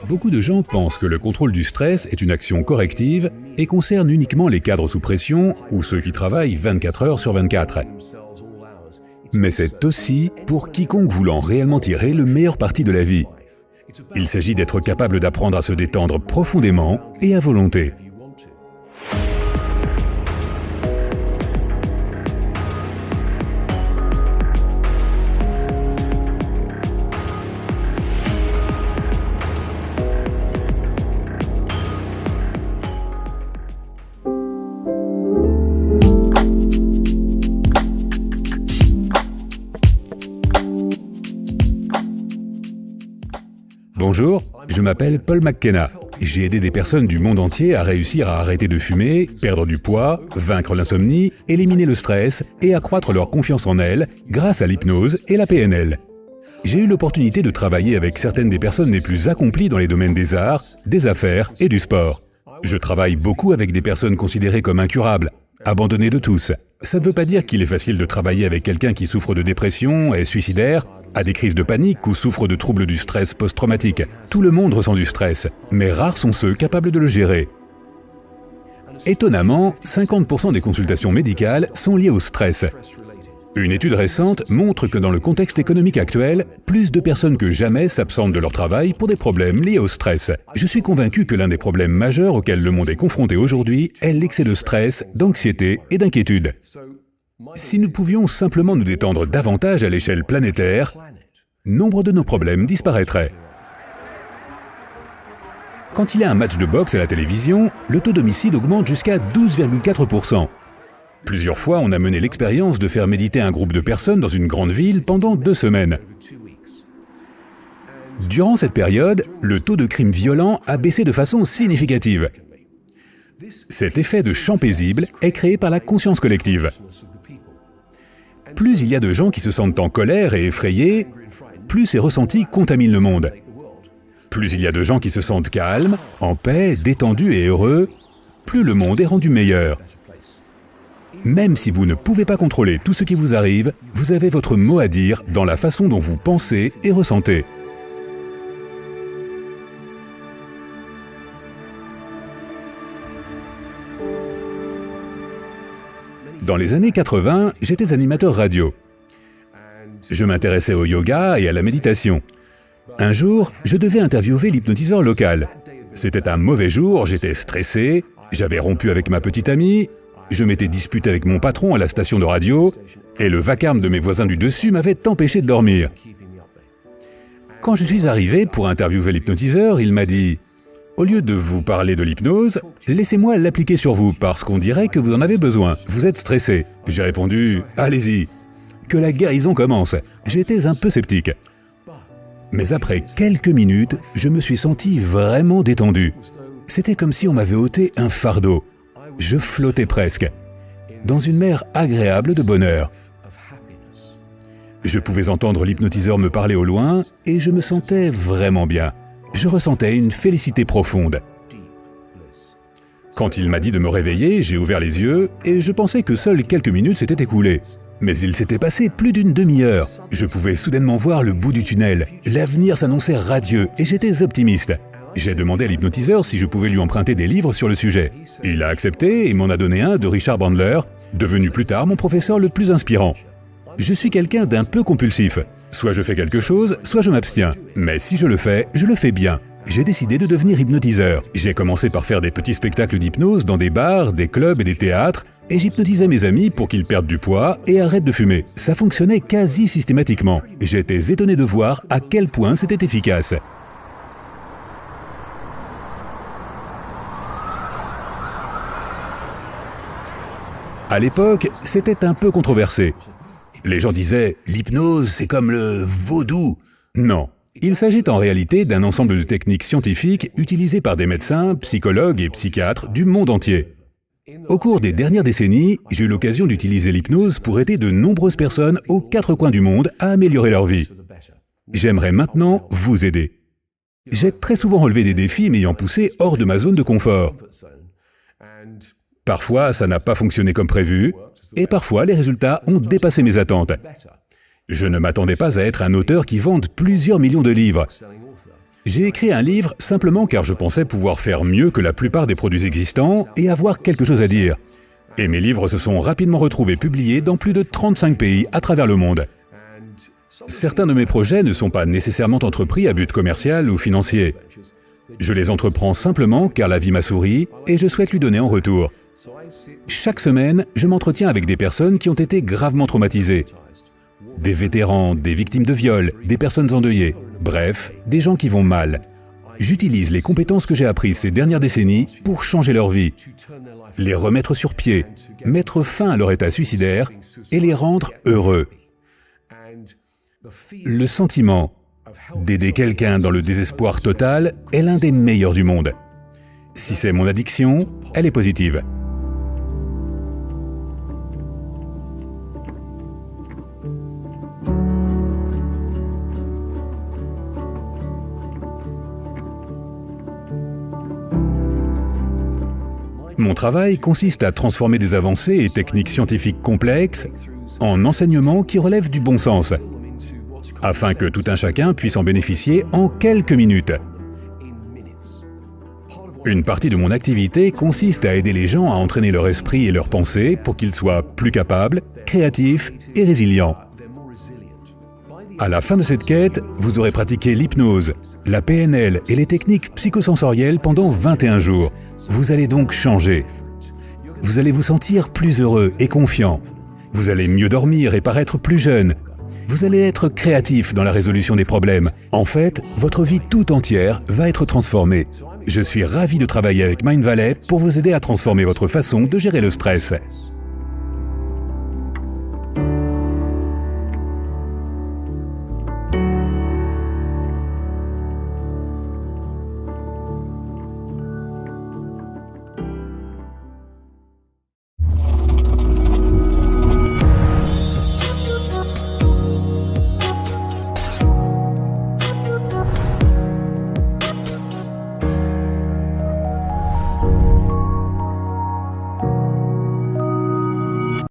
Beaucoup de gens pensent que le contrôle du stress est une action corrective et concerne uniquement les cadres sous pression ou ceux qui travaillent 24 heures sur 24. Mais c'est aussi pour quiconque voulant réellement tirer le meilleur parti de la vie. Il s'agit d'être capable d'apprendre à se détendre profondément et à volonté. Bonjour, je m'appelle Paul McKenna. J'ai aidé des personnes du monde entier à réussir à arrêter de fumer, perdre du poids, vaincre l'insomnie, éliminer le stress et accroître leur confiance en elles grâce à l'hypnose et la PNL. J'ai eu l'opportunité de travailler avec certaines des personnes les plus accomplies dans les domaines des arts, des affaires et du sport. Je travaille beaucoup avec des personnes considérées comme incurables, abandonnées de tous. Ça ne veut pas dire qu'il est facile de travailler avec quelqu'un qui souffre de dépression, est suicidaire, a des crises de panique ou souffre de troubles du stress post-traumatique. Tout le monde ressent du stress, mais rares sont ceux capables de le gérer. Étonnamment, 50% des consultations médicales sont liées au stress. Une étude récente montre que dans le contexte économique actuel, plus de personnes que jamais s'absentent de leur travail pour des problèmes liés au stress. Je suis convaincu que l'un des problèmes majeurs auxquels le monde est confronté aujourd'hui est l'excès de stress, d'anxiété et d'inquiétude. Si nous pouvions simplement nous détendre davantage à l'échelle planétaire, nombre de nos problèmes disparaîtraient. Quand il y a un match de boxe à la télévision, le taux d'homicide augmente jusqu'à 12,4%. Plusieurs fois, on a mené l'expérience de faire méditer un groupe de personnes dans une grande ville pendant 2 semaines. Durant cette période, le taux de crimes violents a baissé de façon significative. Cet effet de champ paisible est créé par la conscience collective. Plus il y a de gens qui se sentent en colère et effrayés, plus ces ressentis contaminent le monde. Plus il y a de gens qui se sentent calmes, en paix, détendus et heureux, plus le monde est rendu meilleur. Même si vous ne pouvez pas contrôler tout ce qui vous arrive, vous avez votre mot à dire dans la façon dont vous pensez et ressentez. Dans les années 80, j'étais animateur radio. Je m'intéressais au yoga et à la méditation. Un jour, je devais interviewer l'hypnotiseur local. C'était un mauvais jour, j'étais stressé, j'avais rompu avec ma petite amie, je m'étais disputé avec mon patron à la station de radio, et le vacarme de mes voisins du dessus m'avait empêché de dormir. Quand je suis arrivé pour interviewer l'hypnotiseur, il m'a dit « Au lieu de vous parler de l'hypnose, laissez-moi l'appliquer sur vous parce qu'on dirait que vous en avez besoin, vous êtes stressé. » J'ai répondu « Allez-y, que la guérison commence. » J'étais un peu sceptique. Mais après quelques minutes, je me suis senti vraiment détendu. C'était comme si on m'avait ôté un fardeau. Je flottais presque, dans une mer agréable de bonheur. Je pouvais entendre l'hypnotiseur me parler au loin et je me sentais vraiment bien. Je ressentais une félicité profonde. Quand il m'a dit de me réveiller, j'ai ouvert les yeux et je pensais que seules quelques minutes s'étaient écoulées. Mais il s'était passé plus d'une demi-heure. Je pouvais soudainement voir le bout du tunnel. L'avenir s'annonçait radieux et j'étais optimiste. J'ai demandé à l'hypnotiseur si je pouvais lui emprunter des livres sur le sujet. Il a accepté et m'en a donné un de Richard Bandler, devenu plus tard mon professeur le plus inspirant. Je suis quelqu'un d'un peu compulsif. Soit je fais quelque chose, soit je m'abstiens. Mais si je le fais bien. J'ai décidé de devenir hypnotiseur. J'ai commencé par faire des petits spectacles d'hypnose dans des bars, des clubs et des théâtres, et j'hypnotisais mes amis pour qu'ils perdent du poids et arrêtent de fumer. Ça fonctionnait quasi systématiquement. J'étais étonné de voir à quel point c'était efficace. À l'époque, c'était un peu controversé. Les gens disaient « l'hypnose, c'est comme le vaudou ». Non, il s'agit en réalité d'un ensemble de techniques scientifiques utilisées par des médecins, psychologues et psychiatres du monde entier. Au cours des dernières décennies, j'ai eu l'occasion d'utiliser l'hypnose pour aider de nombreuses personnes aux 4 coins du monde à améliorer leur vie. J'aimerais maintenant vous aider. J'ai très souvent relevé des défis m'ayant poussé hors de ma zone de confort. Parfois, ça n'a pas fonctionné comme prévu, et parfois, les résultats ont dépassé mes attentes. Je ne m'attendais pas à être un auteur qui vende plusieurs millions de livres. J'ai écrit un livre simplement car je pensais pouvoir faire mieux que la plupart des produits existants et avoir quelque chose à dire. Et mes livres se sont rapidement retrouvés publiés dans plus de 35 pays à travers le monde. Certains de mes projets ne sont pas nécessairement entrepris à but commercial ou financier. Je les entreprends simplement car la vie m'a souri et je souhaite lui donner en retour. Chaque semaine, je m'entretiens avec des personnes qui ont été gravement traumatisées. Des vétérans, des victimes de viol, des personnes endeuillées, bref, des gens qui vont mal. J'utilise les compétences que j'ai apprises ces dernières décennies pour changer leur vie, les remettre sur pied, mettre fin à leur état suicidaire et les rendre heureux. Le sentiment d'aider quelqu'un dans le désespoir total est l'un des meilleurs du monde. Si c'est mon addiction, elle est positive. Mon travail consiste à transformer des avancées et techniques scientifiques complexes en enseignements qui relèvent du bon sens, afin que tout un chacun puisse en bénéficier en quelques minutes. Une partie de mon activité consiste à aider les gens à entraîner leur esprit et leurs pensées pour qu'ils soient plus capables, créatifs et résilients. À la fin de cette quête, vous aurez pratiqué l'hypnose, la PNL et les techniques psychosensorielles pendant 21 jours. Vous allez donc changer. Vous allez vous sentir plus heureux et confiant. Vous allez mieux dormir et paraître plus jeune. Vous allez être créatif dans la résolution des problèmes. En fait, votre vie tout entière va être transformée. Je suis ravi de travailler avec Mindvalley pour vous aider à transformer votre façon de gérer le stress.